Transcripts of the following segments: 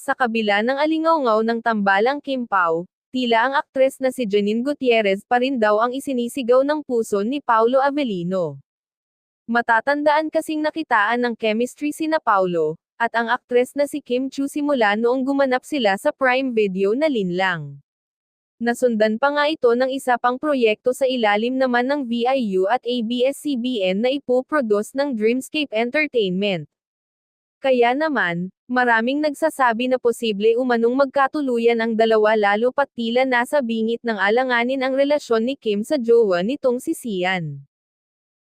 Sa kabila ng alingaw-ngaw ng tambalang Kim Pao, tila ang aktres na si Janine Gutierrez pa rin daw ang isinisigaw ng puso ni Paulo Avellino. Matatandaan kasing nakitaan ng chemistry sina Paulo, at ang aktres na si Kim Chiu simula noong gumanap sila sa Prime Video na Linlang. Nasundan pa nga ito ng isa pang proyekto sa ilalim naman ng VIU at ABS-CBN na ipoproduce ng Dreamscape Entertainment. Kaya naman, maraming nagsasabi na posible umanong magkatuluyan ang dalawa lalo pat tila nasa bingit ng alanganin ang relasyon ni Kim sa jowa nitong si Sian.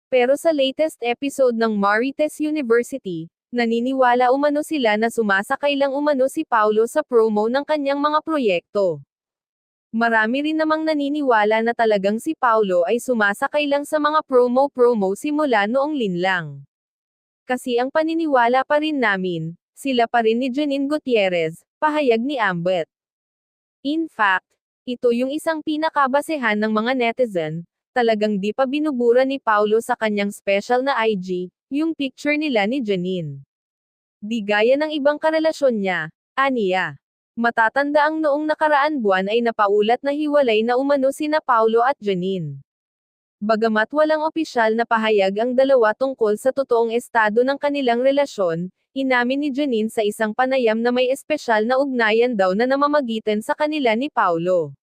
Pero sa latest episode ng Marites University, naniniwala umano sila na sumasakay lang umano si Paulo sa promo ng kanyang mga proyekto. Marami rin namang naniniwala na talagang si Paulo ay sumasakay lang sa mga promo simula noong linlang. Kasi ang paniniwala pa rin namin, sila pa rin ni Janine Gutierrez, pahayag ni Ambet. In fact, ito yung isang pinakabasehan ng mga netizen, talagang di pa binubura ni Paulo sa kanyang special na IG, yung picture nila ni Janine. Di gaya ng ibang karelasyon niya, aniya. Matatanda ang noong nakaraan buwan ay napaulat na hiwalay na umano sina Paulo at Janine. Bagamat walang opisyal na pahayag ang dalawa tungkol sa totoong estado ng kanilang relasyon, inamin ni Janine sa isang panayam na may espesyal na ugnayan daw na namamagitan sa kanila ni Paulo.